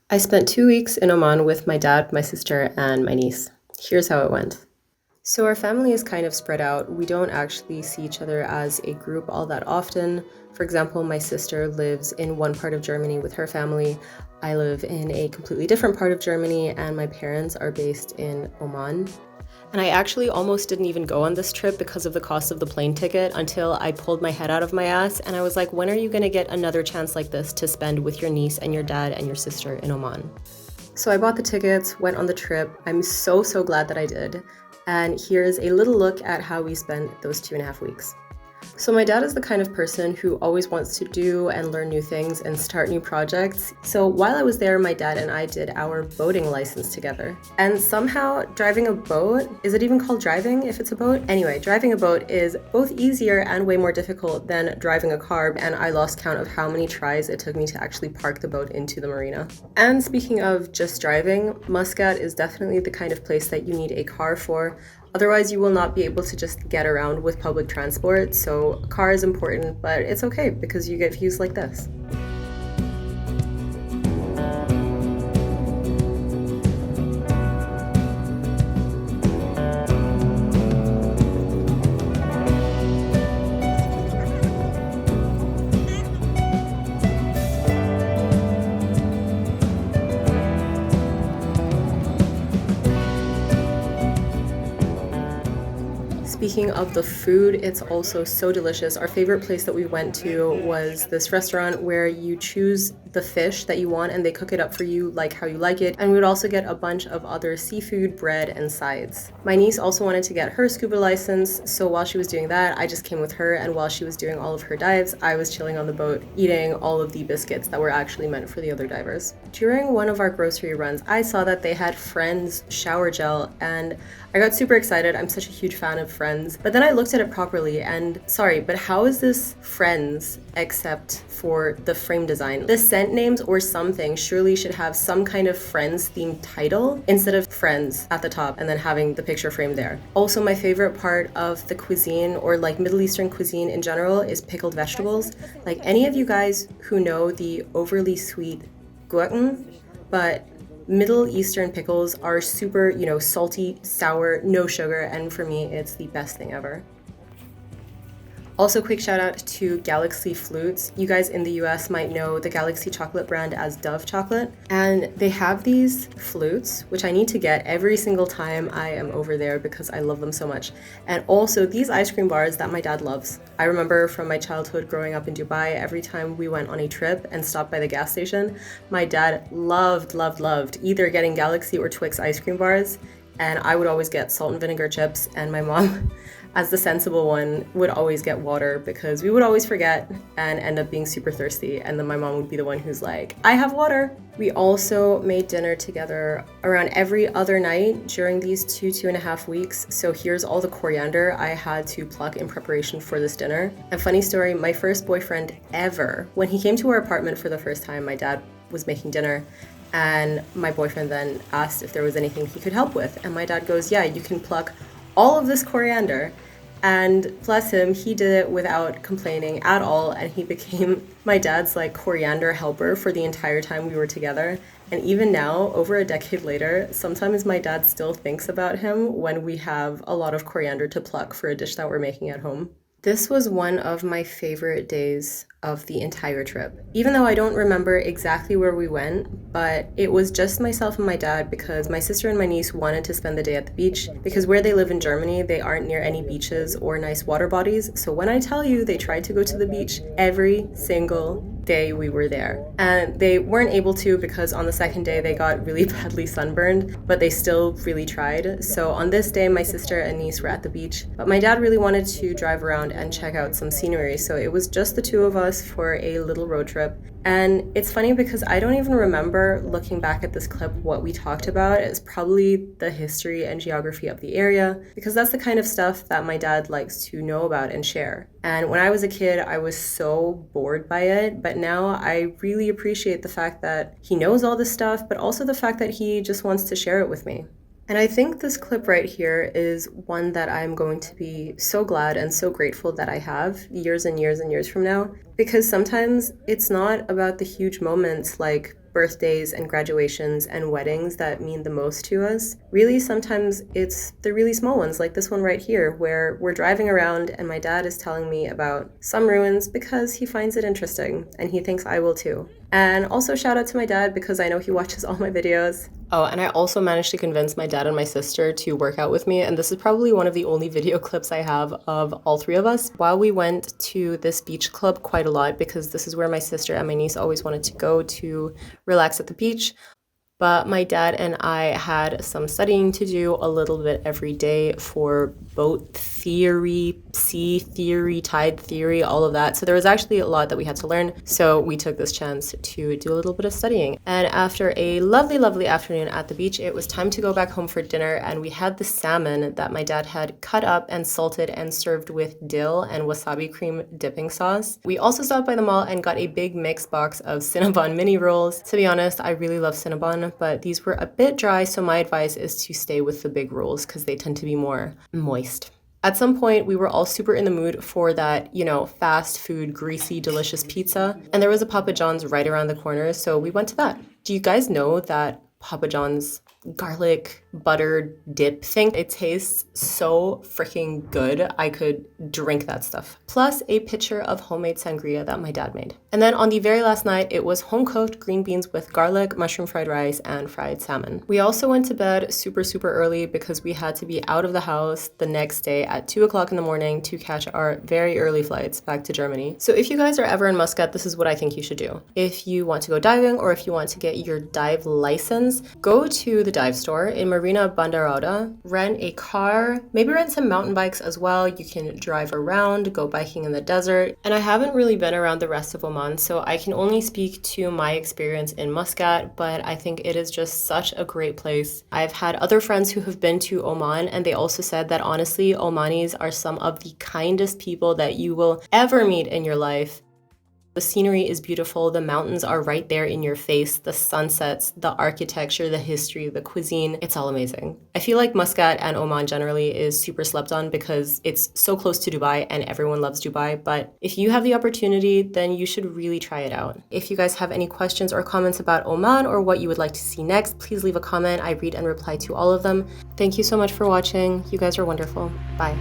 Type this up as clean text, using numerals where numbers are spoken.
I spent 2 weeks in Oman with my dad, my sister, and my niece. Here's how it went. So, our family is kind of spread out. We don't actually see each other as a group all that often. For example, my sister lives in one part of Germany with her family. I live in a completely different part of Germany, and my parents are based in Oman. And I actually almost didn't even go on this trip because of the cost of the plane ticket until I pulled my head out of my ass and I was like, when are you gonna get another chance like this to spend with your niece and your dad and your sister in Oman? So I bought the tickets, went on the trip. I'm so glad that I did. And here's a little look at how we spent those 2.5 weeks. So my dad is the kind of person who always wants to do and learn new things and start new projects. So while I was there, my dad and I did our boating license together. And somehow driving a boat, is it even called driving if it's a boat? Anyway, driving a boat is both easier and way more difficult than driving a car, and I lost count of how many tries it took me to actually park the boat into the marina. And speaking of just driving, Muscat is definitely the kind of place that you need a car for. Otherwise, you will not be able to just get around with public transport, so a car is important, but it's okay because you get views like this. Speaking of the food, it's also so delicious. Our favorite place that we went to was this restaurant where you choose the fish that you want and they cook it up for you like how you like it. And we would also get a bunch of other seafood, bread, and sides. My niece also wanted to get her scuba license, so while she was doing that, I just came with her, and while she was doing all of her dives, I was chilling on the boat eating all of the biscuits that were actually meant for the other divers. During one of our grocery runs, I saw that they had Friends shower gel, and I got super excited. I'm such a huge fan of Friends. But then I looked at it properly and sorry, but how is this Friends except for the frame design? The scent names or something surely should have some kind of Friends themed title instead of Friends at the top and then having the picture frame there. Also, my favorite part of the cuisine or like Middle Eastern cuisine in general is pickled vegetables. Like any of you guys who know the overly sweet gurken, but Middle Eastern pickles are super, salty, sour, no sugar, and for me, it's the best thing ever. Also, quick shout out to Galaxy Flutes. You guys in the US might know the Galaxy chocolate brand as Dove chocolate. And they have these flutes, which I need to get every single time I am over there because I love them so much. And also these ice cream bars that my dad loves. I remember from my childhood growing up in Dubai, every time we went on a trip and stopped by the gas station, my dad loved either getting Galaxy or Twix ice cream bars. And I would always get salt and vinegar chips, and my mom, as the sensible one, would always get water because we would always forget and end up being super thirsty, and then my mom would be the one who's like, I have water. We also made dinner together around every other night during these 2.5 weeks, so here's all the coriander I had to pluck in preparation for this dinner. And funny story, my first boyfriend ever, when he came to our apartment for the first time, my dad was making dinner, and my boyfriend then asked if there was anything he could help with. And my dad goes, yeah, you can pluck all of this coriander. And bless him, he did it without complaining at all. And he became my dad's like coriander helper for the entire time we were together. And even now, over a decade later, sometimes my dad still thinks about him when we have a lot of coriander to pluck for a dish that we're making at home. This was one of my favorite days of the entire trip. Even though I don't remember exactly where we went, but it was just myself and my dad because my sister and my niece wanted to spend the day at the beach because where they live in Germany, they aren't near any beaches or nice water bodies. So when I tell you they tried to go to the beach every single day we were there. And they weren't able to because on the second day they got really badly sunburned, but they still really tried. So on this day, my sister and niece were at the beach, but my dad really wanted to drive around and check out some scenery. So it was just the two of us for a little road trip. And it's funny because I don't even remember looking back at this clip what we talked about. It's probably the history and geography of the area because that's the kind of stuff that my dad likes to know about and share. And when I was a kid, I was so bored by it, but now I really appreciate the fact that he knows all this stuff, but also the fact that he just wants to share it with me. And I think this clip right here is one that I'm going to be so glad and so grateful that I have years and years and years from now, because sometimes it's not about the huge moments like birthdays and graduations and weddings that mean the most to us. Really, sometimes it's the really small ones, like this one right here, where we're driving around and my dad is telling me about some ruins because he finds it interesting and he thinks I will too. And also shout out to my dad because I know he watches all my videos. Oh, and I also managed to convince my dad and my sister to work out with me, and this is probably one of the only video clips I have of all three of us. While we went to this beach club quite a lot, because this is where my sister and my niece always wanted to go to relax at the beach, but my dad and I had some studying to do a little bit every day for boat theory, sea theory, tide theory, all of that. So there was actually a lot that we had to learn. So we took this chance to do a little bit of studying. And after a lovely, lovely afternoon at the beach, it was time to go back home for dinner. And we had the salmon that my dad had cut up and salted and served with dill and wasabi cream dipping sauce. We also stopped by the mall and got a big mix box of Cinnabon mini rolls. To be honest, I really love Cinnabon, but these were a bit dry, so my advice is to stay with the big rolls because they tend to be more moist. At some point, we were all super in the mood for that, fast food, greasy, delicious pizza, and there was a Papa John's right around the corner, so we went to that. Do you guys know that Papa John's garlic butter dip thing, it tastes so freaking good? I could drink that stuff. Plus a pitcher of homemade sangria that my dad made. And then on the very last night, it was home-cooked green beans with garlic, mushroom fried rice, and fried salmon. We also went to bed super, super early because we had to be out of the house the next day at 2 o'clock in the morning to catch our very early flights back to Germany. So if you guys are ever in Muscat, this is what I think you should do. If you want to go diving or if you want to get your dive license, go to the dive store in Marina Bandarada, rent a car, maybe rent some mountain bikes as well. You can drive around, go biking in the desert. And I haven't really been around the rest of Oman, so I can only speak to my experience in Muscat, but I think it is just such a great place. I've had other friends who have been to Oman, and they also said that honestly, Omanis are some of the kindest people that you will ever meet in your life. The scenery is beautiful, the mountains are right there in your face, the sunsets, the architecture, the history, the cuisine, it's all amazing. I feel like Muscat and Oman generally is super slept on because it's so close to Dubai and everyone loves Dubai, but if you have the opportunity, then you should really try it out. If you guys have any questions or comments about Oman or what you would like to see next, please leave a comment. I read and reply to all of them. Thank you so much for watching. You guys are wonderful. Bye.